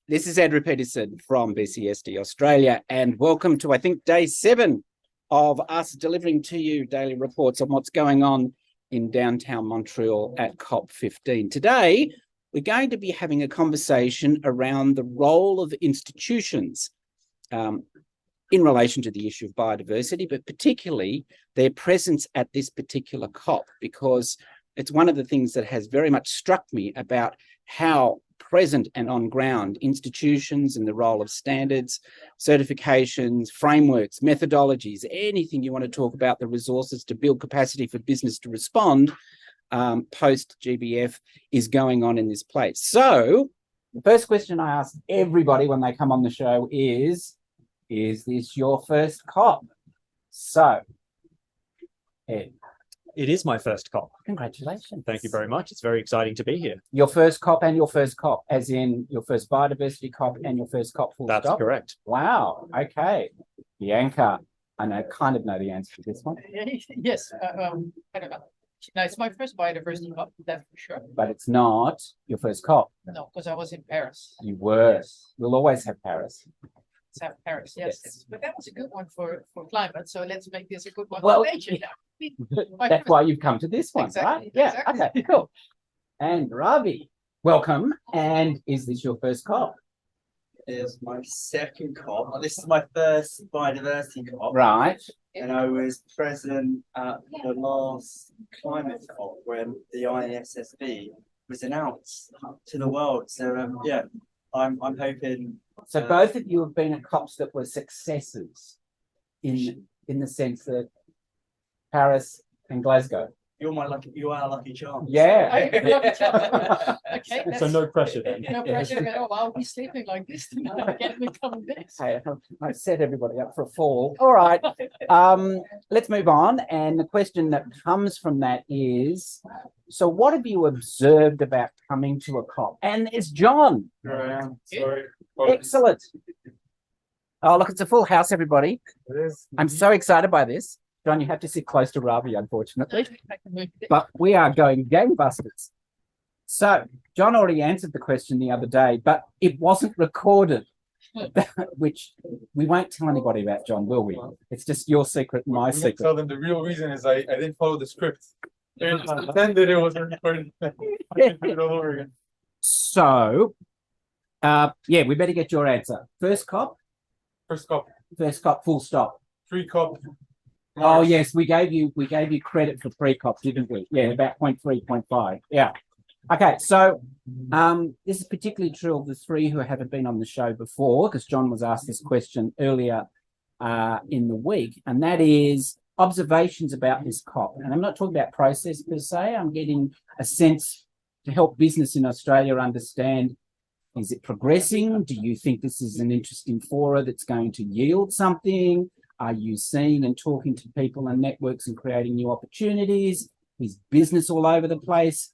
This is Andrew Petersen from BCSD Australia, and welcome to, I think, day 7 of us delivering to you daily reports on what's going on in downtown Montreal at COP15. Today, we're going to be having a conversation around the role of institutions in relation to the issue of biodiversity, but particularly their presence at this particular COP, because it's one of the things that has very much struck me about how present and on ground institutions and the role of standards, certifications, frameworks, methodologies, anything you want to talk about, the resources to build capacity for business to respond post GBF is going on in this place. So the first question I ask everybody when they come on the show is this your first COP? So, Ed. It is my first COP. Congratulations. Thank you very much. It's very exciting to be here. Your first COP and your first COP, as in your first biodiversity COP and your first COP full stop? That's correct. Wow. Okay. Bianca, I kind of know the answer to this one. Yes. I don't know. No, it's my first biodiversity COP, that's for sure. But it's not your first COP. No, because I was in Paris. You were. Yes. We'll always have Paris. Let's have Paris, yes. Yes. But that was a good one for climate, so let's make this a good one Well, for nature now. That's why you've come to this one, Exactly, right? Yeah, exactly. okay, cool. And Ravi, welcome. And is this your first COP? It is my second COP. This is my first biodiversity COP. Right. And I was present at the last climate COP when the ISSB was announced to the world. So yeah, I'm hoping. So both of you have been at COPs that were successes in the sense that Paris and Glasgow. You are lucky charm. Yeah. Okay, So no pressure then. no pressure at all. I'll be sleeping like this tonight. Get me coming this. Hey, I've set everybody up for a fall. All right. Let's move on. And the question that comes from that is, so what have you observed about coming to a COP? And it's John. Sorry. Excellent. Oh, look, it's a full house, everybody. It is. I'm so excited by this. John, you have to sit close to Ravi, unfortunately. I can move this. But we are going gangbusters. So John already answered the question the other day, but it wasn't recorded, which we won't tell anybody about, John, will we? It's just your secret and my We secret. tell them the real reason is I didn't follow the script. They just pretended it wasn't recorded. I can do it all over again. So, yeah, we better get your answer. First COP, First COP, full stop. pre-COP. Oh yes, we gave you credit for pre-COP, didn't we? Yeah, about 0.3, 0.5. Yeah. Okay, so this is particularly true of the three who haven't been on the show before, because John was asked this question earlier in the week, and that is observations about this COP. And I'm not talking about process per se. I'm getting a sense to help business in Australia understand, is it progressing? Do you think this is an interesting fora that's going to yield something? Are you seeing and talking to people and networks and creating new opportunities? Is business all over the place?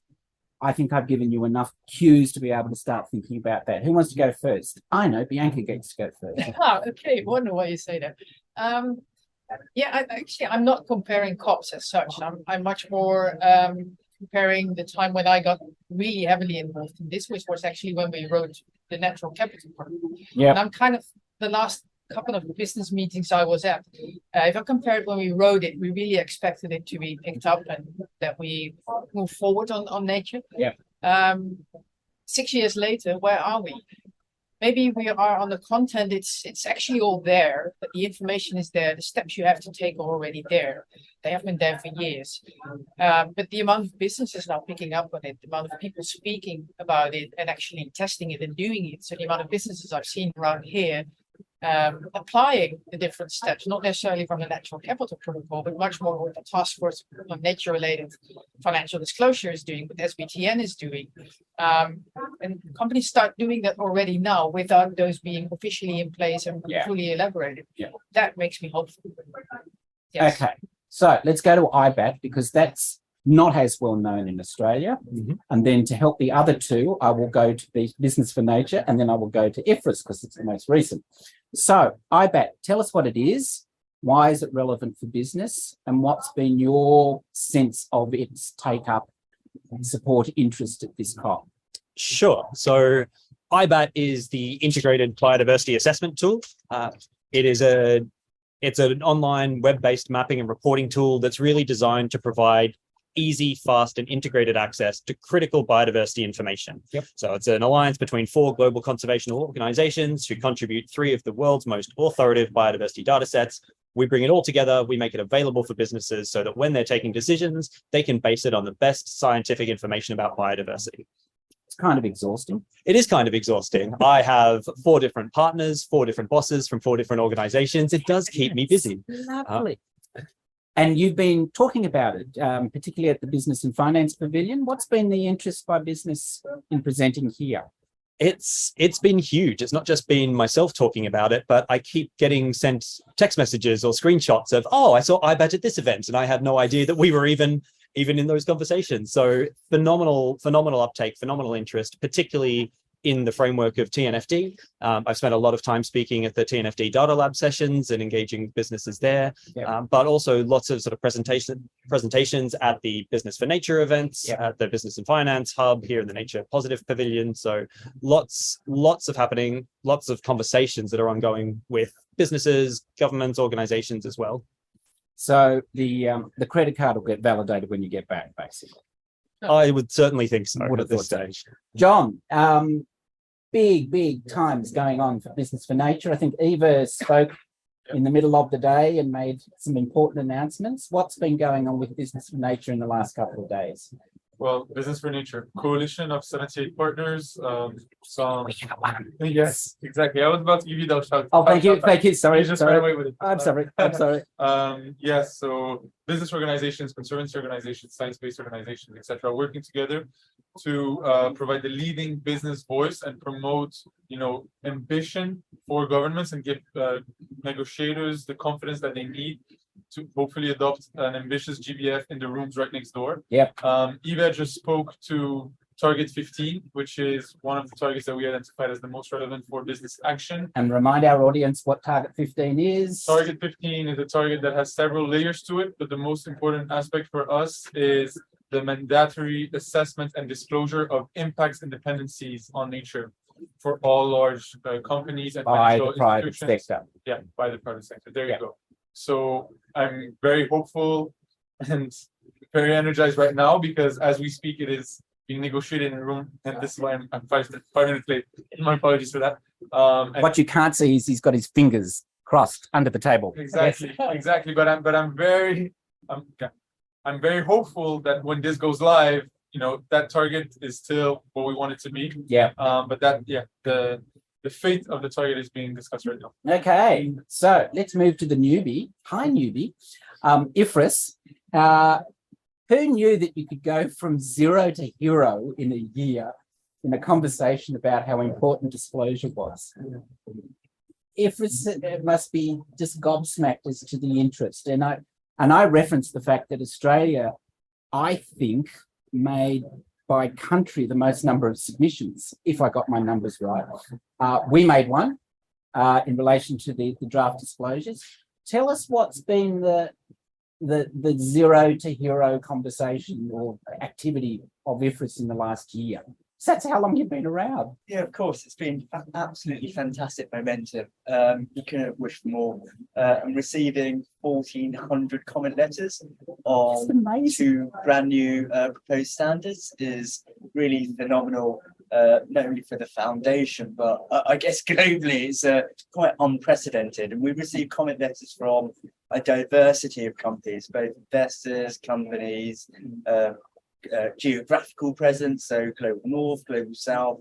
I think I've given you enough cues to be able to start thinking about that. Who wants to go first? I know, Bianca gets to go first. Okay, wonder why you say that. Yeah, I'm not comparing COPs as such. I'm much more comparing the time when I got really heavily involved in this, which was actually when we wrote the natural capital program. Yeah. And I'm kind of the last couple of business meetings I was at. If I compare it when we wrote it, we really expected it to be picked up and that we move forward on nature. Yeah. 6 years later, where are we? Maybe we are on the content, it's actually all there, but the information is there, the steps you have to take are already there. They have been there for years. But the amount of businesses now picking up on it, the amount of people speaking about it and actually testing it and doing it. So the amount of businesses I've seen around here applying the different steps, not necessarily from the natural capital protocol, but much more what the task force on nature-related financial disclosure is doing, what SBTN is doing. And companies start doing that already now without those being officially in place and fully elaborated. Yeah. That makes me hopeful. Yes. Okay, so let's go to IBAT, because that's not as well known in Australia. Mm-hmm. And then to help the other two, I will go to the Business for Nature, and then I will go to IFRS because it's the most recent. So IBAT, tell us what it is, why is it relevant for business, and what's been your sense of its take-up, support, interest at this COP? Sure. So IBAT is the integrated biodiversity assessment tool. It's an online web-based mapping and reporting tool that's really designed to provide easy, fast, and integrated access to critical biodiversity information. Yep. So it's an alliance between 4 global conservation organizations who contribute 3 of the world's most authoritative biodiversity data sets. We bring it all together, we make it available for businesses so that when they're taking decisions, they can base it on the best scientific information about biodiversity. It's kind of exhausting. It is kind of exhausting. I have 4 different partners, 4 different bosses from 4 different organizations. It does keep me busy. Lovely. And you've been talking about it, particularly at the Business and Finance Pavilion. What's been the interest by business in presenting here? It's been huge. It's not just been myself talking about it, but I keep getting sent text messages or screenshots of, oh, I saw IBAT at this event, and I had no idea that we were even in those conversations. So phenomenal uptake, phenomenal interest, particularly in the framework of TNFD. I've spent a lot of time speaking at the TNFD Data Lab sessions and engaging businesses there, but also lots of sort of presentations at the Business for Nature events, at the Business and Finance Hub here in the Nature Positive Pavilion. So lots of happening, lots of conversations that are ongoing with businesses, governments, organizations as well. So the credit card will get validated when you get back, basically. I would certainly think so Would at have this thought so. stage. John, big times going on for Business for Nature. I think Eva spoke in the middle of the day and made some important announcements. What's been going on with Business for Nature in the last couple of days? Well, Business for Nature, coalition of 78 partners. Yes, exactly. I was about to give you those shout. Oh, thank you. Sorry, You just ran away with it. I'm sorry. Yes, so business organizations, conservancy organizations, science-based organizations, etc., working together to provide the leading business voice and promote, ambition for governments and give negotiators the confidence that they need to hopefully adopt an ambitious GBF in the rooms right next door. Yep. Eva just spoke to Target 15, which is one of the targets that we identified as the most relevant for business action. And remind our audience what Target 15 is. Target 15 is a target that has several layers to it, but the most important aspect for us is the mandatory assessment and disclosure of impacts and dependencies on nature for all large companies and by financial the private institutions. sector. Yeah, by the private sector. There you go. So I'm very hopeful and very energized right now because as we speak, it is being negotiated in a room, and this is why I'm 5 minutes late. My apologies for that. What you can't see is he's got his fingers crossed under the table. Exactly, exactly. But I'm very hopeful that when this goes live, that target is still what we want it to be. Yeah. But the fate of the target is being discussed right now. Okay, so let's move to the newbie. Hi, newbie. Ifris, who knew that you could go from 0 to hero in a year in a conversation about how important disclosure was? Ifris must be just gobsmacked as to the interest. And I referenced the fact that Australia, I think, made by country the most number of submissions, if I got my numbers right. We made one in relation to the draft disclosures. Tell us what's been the 0 to hero conversation or activity of IFRS in the last year. So that's how long you've been around. Yeah, of course. It's been absolutely fantastic momentum. You couldn't have wished for more. I'm receiving 1,400 comment letters on 2 brand new proposed standards is really phenomenal, not only for the foundation, but I guess globally it's quite unprecedented. And we've received comment letters from a diversity of companies, both investors, companies, geographical presence, so global north, global south.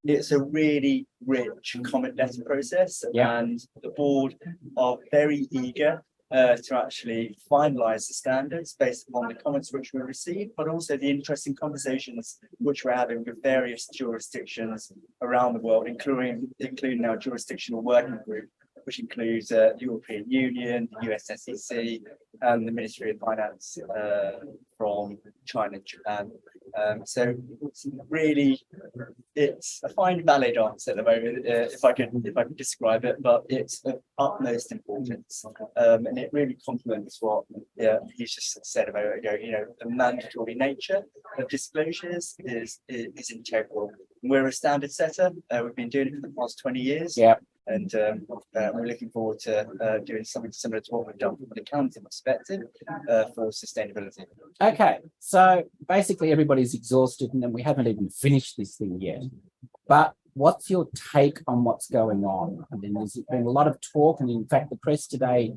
It's a really rich comment letter process, and the board are very eager to actually finalise the standards based upon the comments which we received, but also the interesting conversations which we're having with various jurisdictions around the world, including our jurisdictional working group, which includes the European Union, the USSEC, and the Ministry of Finance from China and Japan. So it's a fine valid answer at the moment, if I could describe it, but it's of utmost importance, and it really complements what he's just said a moment ago. The mandatory nature of disclosures is integral we're a standard setter. We've been doing it for the past 20 years. Yeah. And we're looking forward to doing something similar to what we've done from an accounting perspective for sustainability. Okay, so basically everybody's exhausted and then we haven't even finished this thing yet. But what's your take on what's going on? I mean, there's been a lot of talk, and in fact, the press today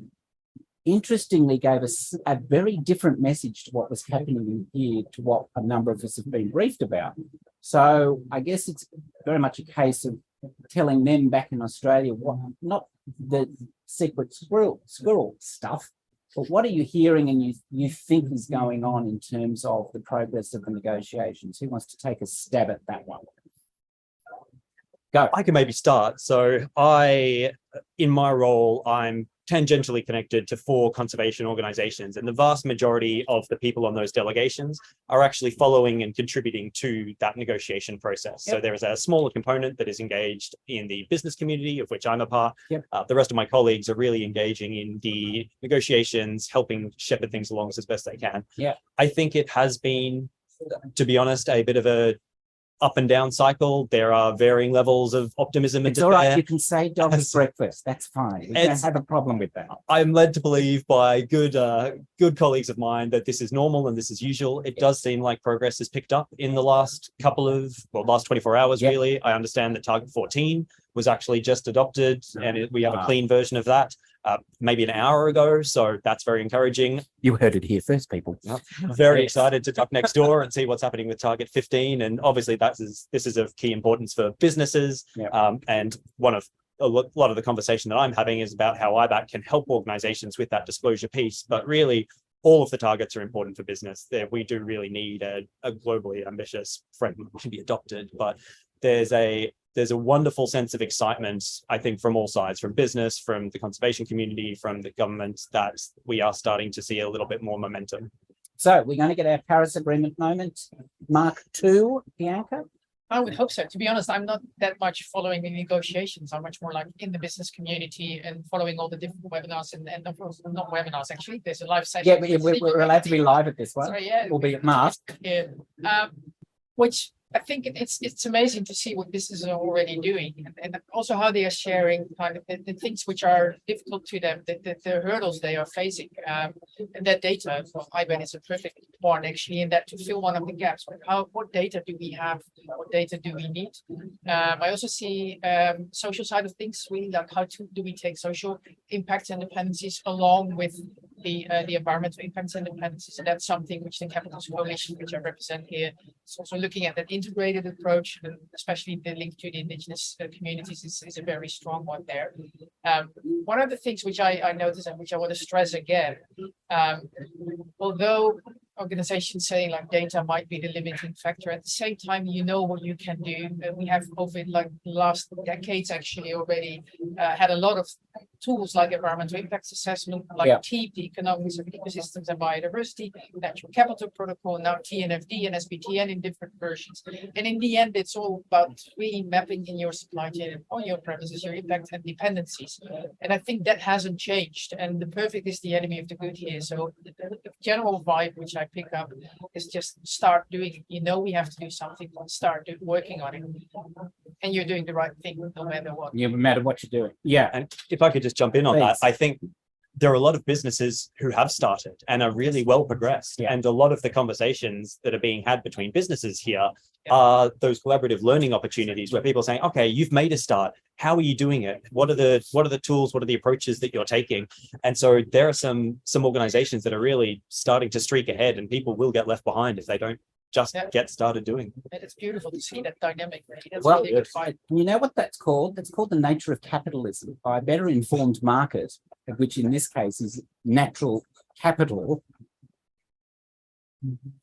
interestingly gave us a very different message to what was happening here to what a number of us have been briefed about. So I guess it's very much a case of telling them back in Australia what, not the secret squirrel stuff, but what are you hearing and you think is going on in terms of the progress of the negotiations? Who wants to take a stab at that one? Go. I can maybe start. So in my role, I'm tangentially connected to 4 conservation organizations, and the vast majority of the people on those delegations are actually following and contributing to that negotiation process. Yep. So there is a smaller component that is engaged in the business community, of which I'm a part. Yep. The rest of my colleagues are really engaging in the negotiations, helping shepherd things along as best they can. Yeah. I think it has been, to be honest, a bit of a up and down cycle. There are varying levels of optimism and it's all right. You can say dog's breakfast. That's fine. We don't have a problem with that. I'm led to believe by good colleagues of mine that this is normal and this is usual. It does seem like progress has picked up in the last last 24 hours, really. I understand that Target 14 was actually just adopted, and we have a clean version of that maybe an hour ago. So that's very encouraging. You heard it here first, people. Very excited to duck next door and see what's happening with Target 15. And obviously this is of key importance for businesses. And a lot of the conversation that I'm having is about how IBAC can help organizations with that disclosure piece. But really, all of the targets are important for business. We do really need a globally ambitious framework to be adopted. But there's a wonderful sense of excitement, I think, from all sides, from business, from the conservation community, from the government, that we are starting to see a little bit more momentum. So we're going to get our Paris Agreement moment, Mark 2, Bianca? I would hope so. To be honest, I'm not that much following the negotiations. I'm much more like in the business community and following all the different webinars and of course, not webinars, actually. There's a live session. Yeah, we're allowed to be live at this one. Sorry, yeah. Albeit masked. Yeah. Which I think it's amazing to see what businesses are already doing, and also how they are sharing kind of the things which are difficult to them, the hurdles they are facing. And that data for IBAN is a perfect one, actually, in that to fill one of the gaps. But what data do we have? What data do we need? I also see social side of things, really, like do we take social impacts and dependencies along with the environmental impacts and dependencies, and that's something which the Capitals Coalition, which I represent here, is also looking at. That integrated approach, and especially the link to the indigenous communities is a very strong one there. One of the things which I noticed and which I want to stress again, although organizations saying like data might be the limiting factor, at the same time, you know what you can do. We have over like the last decades actually already had a lot of tools like environmental impact assessment, like TEEP, the economics of ecosystems and biodiversity, natural capital protocol, now TNFD and SBTN in different versions. And in the end, it's all about really mapping in your supply chain and on your premises, your impact and dependencies. And I think that hasn't changed. And the perfect is the enemy of the good here. So the general vibe, which I pick up, is just start doing it. You know, we have to do something, start working on it. And you're doing the right thing no matter what. No matter what you're doing. Yeah. And if I could just jump in on that, I think there are a lot of businesses who have started and are really well progressed. And a lot of the conversations that are being had between businesses here are those collaborative learning opportunities where people are saying, okay, you've made a start. How are you doing it? What are the tools? What are the approaches that you're taking? And so there are some organizations that are really starting to streak ahead, and people will get left behind if they don't just get started doing. And it's beautiful to see that dynamic. That's well, really good fight. You know what that's called? That's called the nature of capitalism. By a better informed market, which in this case is natural capital,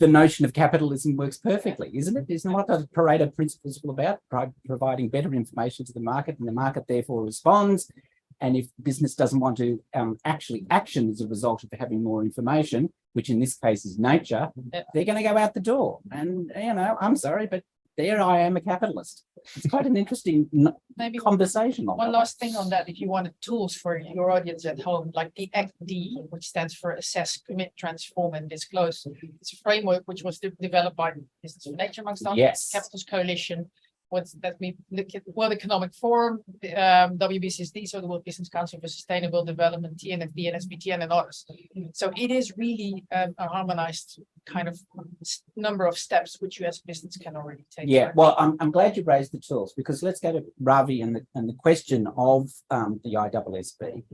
the notion of capitalism works perfectly, isn't it? Isn't what the Pareto principle is all about? Providing better information to the market, and the market therefore responds. And if business doesn't want to actually action as a result of having more information, which in this case is nature, they're going to go out the door. And, you know, I'm sorry, but there I am, a capitalist. It's quite an interesting conversation. One last thing on that, if you wanted tools for your audience at home, like the ACT-D, which stands for Assess, Commit, Transform, and Disclose. It's a framework which was developed by Business for Nature, amongst others, Capitals Coalition, what's that mean? The World Economic Forum, WBCSD, so the World Business Council for Sustainable Development, TNFD, and SBTN, and others. So it is really a harmonized kind of number of steps which you as a business can already take. Yeah, well, I'm glad you raised the tools, because let's go to Ravi and the question of the ISSB.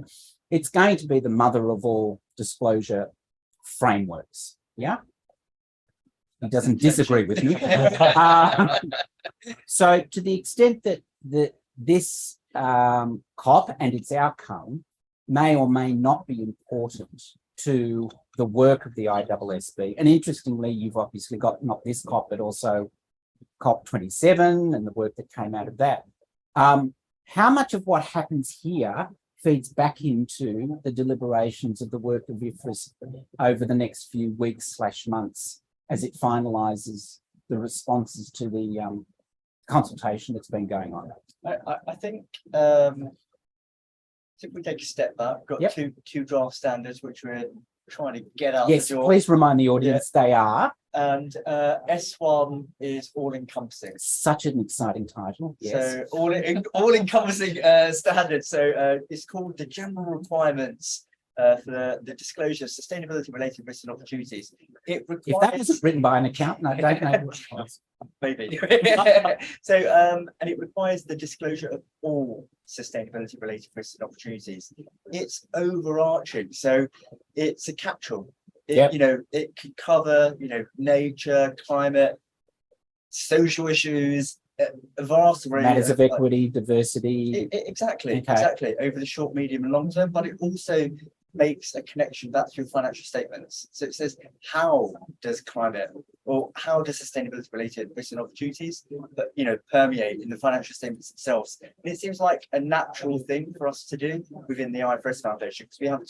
It's going to be the mother of all disclosure frameworks. Yeah. He doesn't disagree with me. So to the extent that this COP and its outcome may or may not be important to the work of the ISSB, and interestingly, you've obviously got not this COP, but also COP27 and the work that came out of that. How much of what happens here feeds back into the deliberations of the work of IFRS over the next few weeks/months as it finalises the responses to the consultation that's been going on? I think if we take a step back, we've got two draft standards which we're trying to get out the door. Please remind the audience they are. And S1 is all-encompassing. Such an exciting title. Yes. So all-encompassing standards. So it's called the general requirements for the disclosure of sustainability-related risks and opportunities. It requires... If that wasn't written by an accountant, I don't know what it was. Maybe. So and it requires the disclosure of all sustainability-related risks and opportunities. It's overarching, so it's a catch-all. You know, it could cover, you know, nature, climate, social issues, a vast array matters of equity, diversity. Exactly, exactly, over the short, medium, and long term. But it also makes a connection back to your financial statements. So it says, how does climate or how does sustainability related risks and opportunities, but you know, permeate in the financial statements themselves? And it seems like a natural thing for us to do within the IFRS Foundation, because we have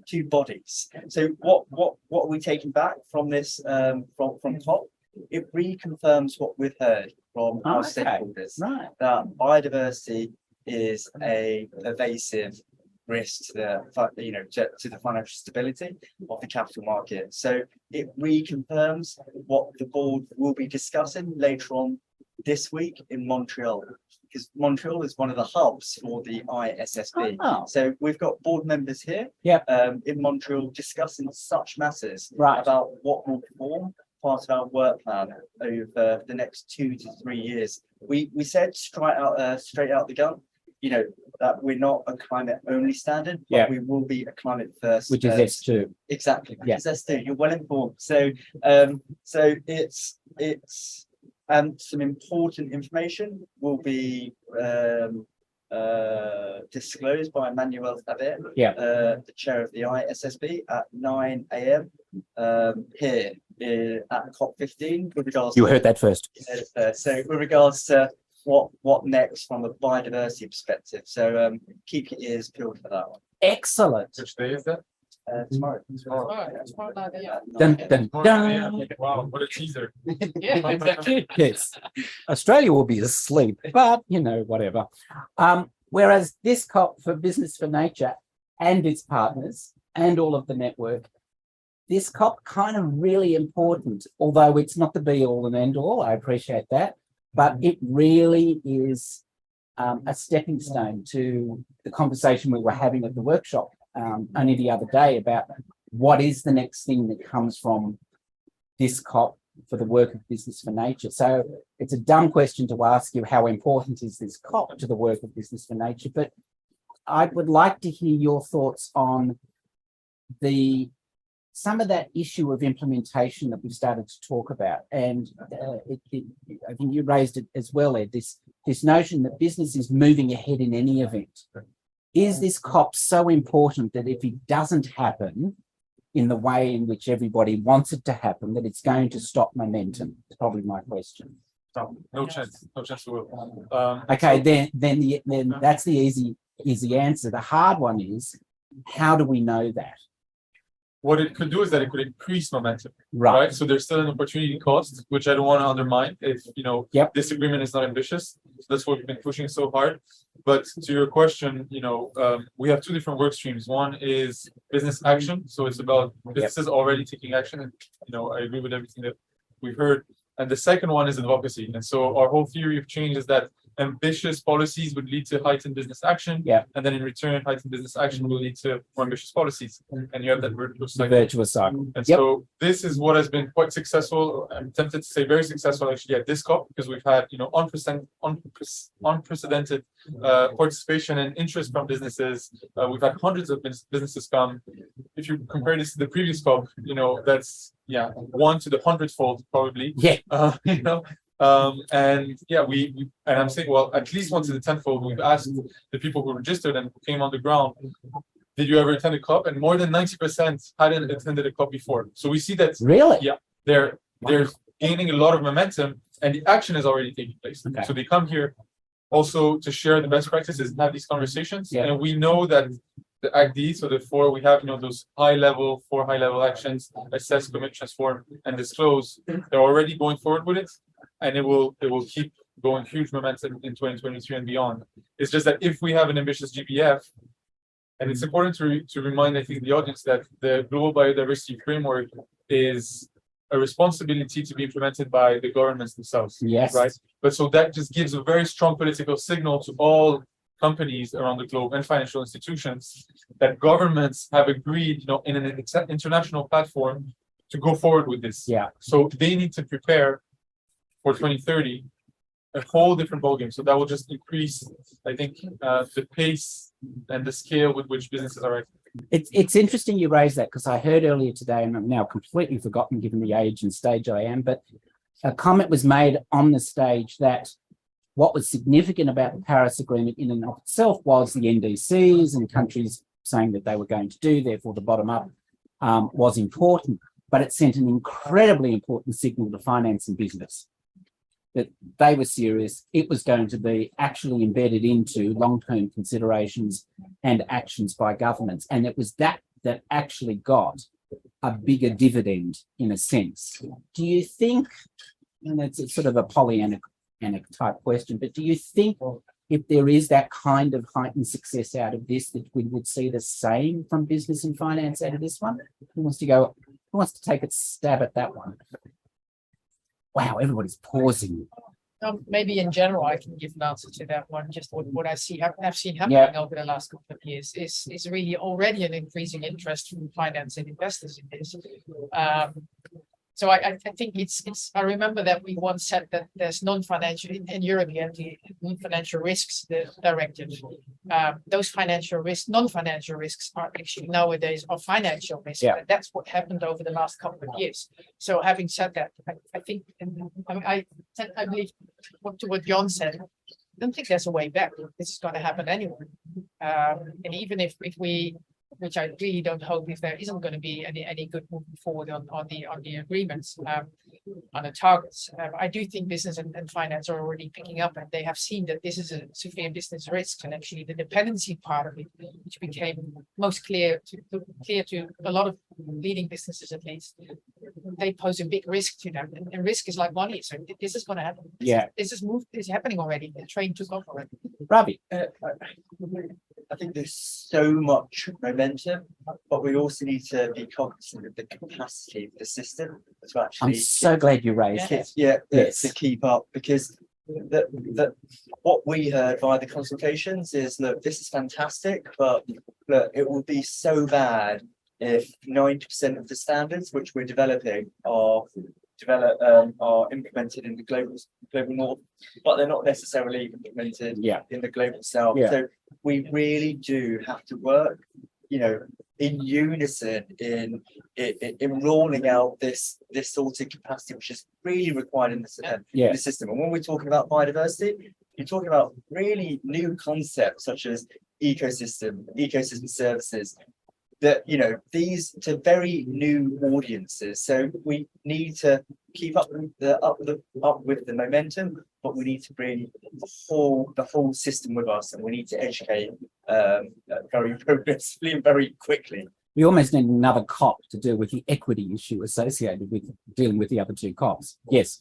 two bodies. So what are we taking back from this from COP? It reconfirms what we've heard from our stakeholders, that biodiversity is a pervasive risk to the to the financial stability of the capital market. So it reconfirms what the board will be discussing later on this week in Montreal, because Montreal is one of the hubs for the ISSB. So we've got board members here in Montreal discussing such matters about what will form part of our work plan over the next 2 to 3 years. We said straight out the gun, you know, that we're not a climate only standard, but we will be a climate first, which is S2. Exactly, it's S2. You're well informed. So it's some important information will be disclosed by Emmanuel Sabet, the chair of the ISSB, at 9 a.m. Here at COP15 with regards you heard that first. So with regards to what next from a biodiversity perspective. So keep your ears peeled for that one. Excellent. Which day is that? Tomorrow. Dun, dun, dun. Wow, what a teaser. Yeah, exactly. Yes, Australia will be asleep, but you know, whatever. Whereas this COP for Business for Nature and its partners and all of the network, this COP kind of really important, although it's not the be all and end all, I appreciate that, but it really is a stepping stone to the conversation we were having at the workshop only the other day about what is the next thing that comes from this COP for the work of Business for Nature. So it's a dumb question to ask you, how important is this COP to the work of Business for Nature? But I would like to hear your thoughts on some of that issue of implementation that we started to talk about. And I think you raised it as well, Ed, this notion that business is moving ahead in any event. Is this COP so important that if it doesn't happen in the way in which everybody wants it to happen, that it's going to stop momentum? It's probably my question. No chance we will. Okay, then that's the easy answer. The hard one is, how do we know that? What it could do is that it could increase momentum, Right. right? So there's still an opportunity cost, which I don't want to undermine if, you know, this agreement is not ambitious. So that's what we've been pushing so hard. But to your question, you know, we have two different work streams. One is business action. So it's about businesses already taking action. And, you know, I agree with everything that we've heard. And the second one is advocacy. And so our whole theory of change is that ambitious policies would lead to heightened business action. Yeah. And then in return, heightened business action will lead to more ambitious policies. And you have that virtuous cycle. Virtuous cycle. And Yep. so this is what has been quite successful. I'm tempted to say very successful actually at this COP, because we've had, unprecedented participation and interest from businesses. We've had hundreds of businesses come. If you compare this to the previous COP, that's 1 to the 100-fold probably. Yeah. And yeah, and I'm saying, well, at least 1 to the 10-fold. We've asked the people who registered and who came on the ground, did you ever attend a COP? And more than 90% hadn't attended a COP before. So we see that Really? Yeah, they're gaining a lot of momentum, and the action is already taking place. Okay. So they come here also to share the best practices and have these conversations. Yeah. And we know that the ACD, so therefore we have those four high level actions: assess, commit, transform, and disclose. They're already going forward with it, and it will keep going huge momentum in 2023 and beyond. It's just that if we have an ambitious GBF, and it's important to remind, I think, the audience that the global biodiversity framework is a responsibility to be implemented by the governments themselves. Yes. Right. But so that just gives a very strong political signal to all companies around the globe and financial institutions that governments have agreed, in an international platform to go forward with this. Yeah. So they need to prepare for 2030 a whole different ballgame. So that will just increase, I think, the pace and the scale with which businesses are acting. It's interesting you raised that, because I heard earlier today, and I've now completely forgotten given the age and stage I am, but a comment was made on the stage that what was significant about the Paris Agreement in and of itself was the NDCs and countries saying that they were going to do, therefore the bottom up was important, but it sent an incredibly important signal to finance and business that they were serious. It was going to be actually embedded into long-term considerations and actions by governments. And it was that actually got a bigger dividend in a sense. Do you think, and it's sort of a Pollyanna type question, but do you think if there is that kind of heightened success out of this, that we would see the same from business and finance out of this one? Who wants to take a stab at that one? Wow, everybody's pausing. Maybe in general, I can give an answer to that one. Just what I've seen happening over the last couple of years is really already an increasing interest from finance and investors in this. So I think it's. I remember that we once said that there's non-financial in Europe. You have the non-financial risks, the directive. Those non-financial risks are actually nowadays are financial risks. Yeah. And that's what happened over the last couple of years. So having said that, I think, I believe to what John said. I don't think there's a way back. This is going to happen anyway. And even if we, which I really don't hope, if there isn't going to be any good moving forward on the agreements, on the targets, I do think business and finance are already picking up, and they have seen that this is a severe business risk, and actually the dependency part of it, which became most clear to a lot of leading businesses, at least, they pose a big risk to them, and risk is like money. So this is going to happen. This is happening already. The train took off already. Ravi. I think there's so much momentum, but we also need to be cognizant of the capacity of the system to actually. I'm so glad you raised it. Yes. To keep up, because what we heard via the consultations is, look, this is fantastic, but look, it will be so bad if 90% of the standards which we're developing are implemented in the global north, but they're not necessarily implemented in the global south. So we really do have to work, in unison in rolling out this sort of capacity, which is really required in the system. And when we're talking about biodiversity, you're talking about really new concepts such as ecosystem services. That these to very new audiences, so we need to keep up with the momentum, but we need to bring the whole system with us, and we need to educate very progressively and very quickly. We almost need another COP to deal with the equity issue associated with dealing with the other two COPs. Yes,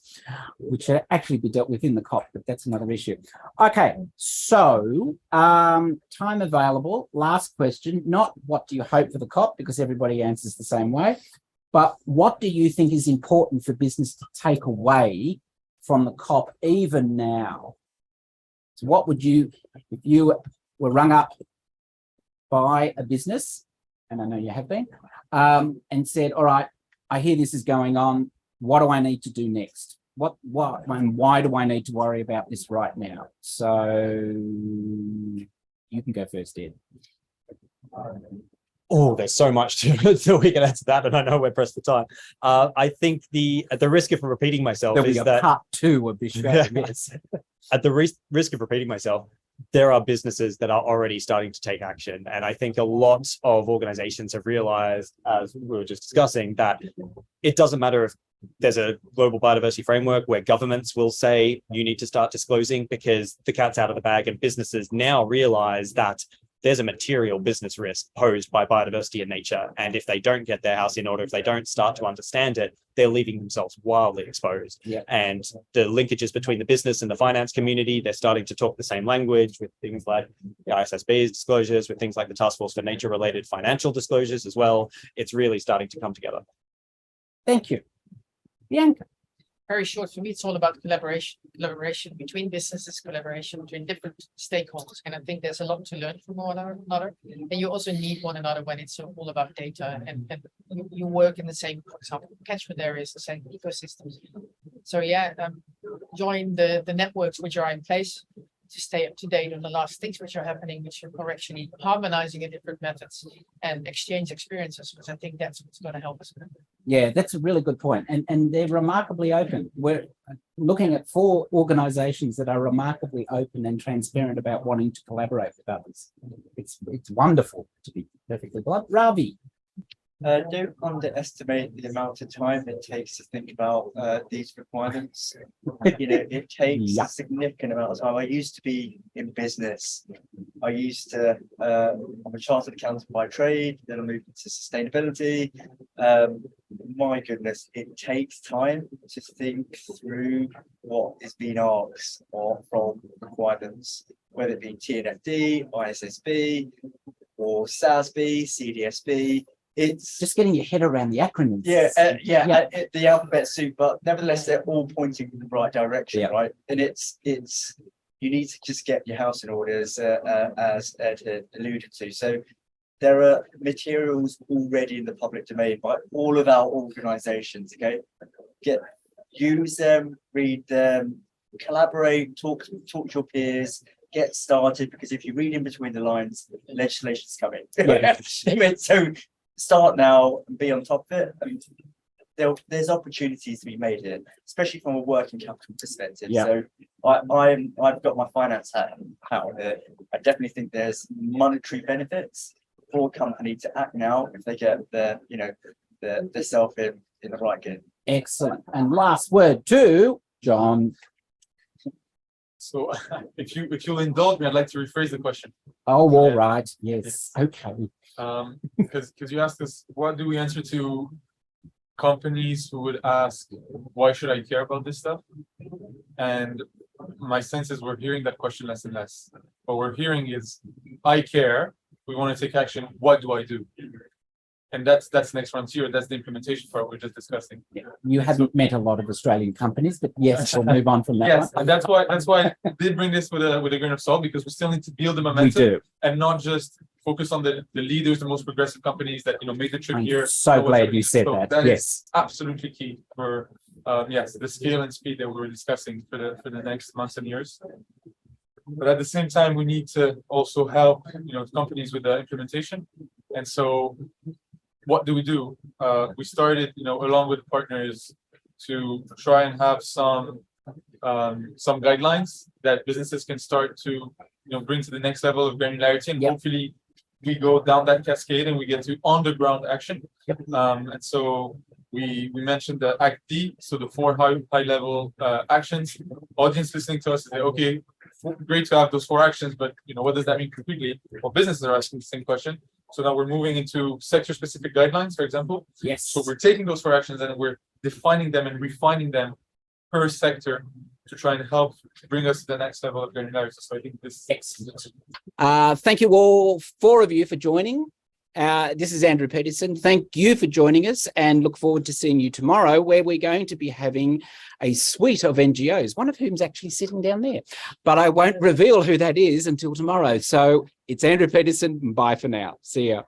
which should actually be dealt with in the COP, but that's another issue. Okay, so time available. Last question, not what do you hope for the COP, because everybody answers the same way. But what do you think is important for business to take away from the COP even now? So what would you, if you were rung up by a business, and I know you have been, and said, all right, I hear this is going on. What do I need to do next? What, and why do I need to worry about this right now? So you can go first, Ed. Oh, there's so much to we can answer that, and I know we're pressed for time. I think at the risk of repeating myself There'll is be a that part 2 of this show. Yes. at the risk of repeating myself, there are businesses that are already starting to take action. And I think a lot of organizations have realized, as we were just discussing, that it doesn't matter if there's a global biodiversity framework where governments will say you need to start disclosing, because the cat's out of the bag, and businesses now realize that there's a material business risk posed by biodiversity in nature. And if they don't get their house in order, if they don't start to understand it, they're leaving themselves wildly exposed. Yeah. And the linkages between the business and the finance community, they're starting to talk the same language with things like the ISSB's disclosures, with things like the Task Force for Nature-related financial disclosures as well. It's really starting to come together. Thank you. Bianca. Very short, for me, it's all about collaboration between businesses, collaboration between different stakeholders. And I think there's a lot to learn from one another. And you also need one another when it's all about data, and you work in the same, for example, catchment areas, the same ecosystems. So yeah, join the networks which are in place to stay up to date on the last things which are happening, which are actually harmonizing in different methods and exchange experiences, because I think that's what's going to help us. Yeah, that's a really good point. And they're remarkably open. We're looking at 4 organizations that are remarkably open and transparent about wanting to collaborate with others. It's wonderful, to be perfectly blunt. Ravi. Don't underestimate the amount of time it takes to think about these requirements. You know, it takes a significant amount of time. I used to be in business. I'm a chartered accountant by trade, then I moved into sustainability. My goodness, it takes time to think through what is being asked from requirements, whether it be TNFD, ISSB, or SASB, CDSB. It's just getting your head around the acronyms. The alphabet soup, but nevertheless, they're all pointing in the right direction, right? And it's you need to just get your house in order, as Ed had alluded to. So there are materials already in the public domain by all of our organizations. Okay, use them, read them, collaborate, talk to your peers. Get started, because if you read in between the lines, legislation's coming. So start now and be on top of it. And there's opportunities to be made here, especially from a working capital perspective. So I've got my finance hat on here. I definitely think there's monetary benefits for a company to act now if they get their self in the right gear. Excellent. And last word to John. So if you'll indulge me, I'd like to rephrase the question. Oh, all right. Yes. Okay. Because you asked us, what do we answer to companies who would ask, why should I care about this stuff? And my sense is we're hearing that question less and less. What we're hearing is, I care, we want to take action, what do I do? And that's next frontier. That's the implementation part we're just discussing. Yeah. You haven't met a lot of Australian companies, but yes, we'll move on from that. Yes, and that's why I did bring this with a grain of salt, because we still need to build the momentum and not just focus on the leaders, the most progressive companies that made the trip here. So glad you said that. That yes, is absolutely key for the scale and speed that we were discussing for the next months and years. But at the same time, we need to also help companies with the implementation. And so what do? We started, along with partners, to try and have some guidelines that businesses can start to, bring to the next level of granularity, and hopefully we go down that cascade and we get to on-the-ground action. And so we mentioned the Act D, so the 4 high-level actions. Audience listening to us is like, okay, great to have those 4 actions, but what does that mean completely? Well, businesses are asking the same question. So now we're moving into sector-specific guidelines, for example. Yes. So we're taking those 4 actions and we're defining them and refining them per sector to try and help bring us to the next level of granularity. So I think this is excellent. Thank you all, 4 of you, for joining This is Andrew Petersen. Thank you for joining us, and look forward to seeing you tomorrow, where we're going to be having a suite of NGOs, one of whom's actually sitting down there. But I won't reveal who that is until tomorrow. So it's Andrew Petersen. Bye for now. See ya.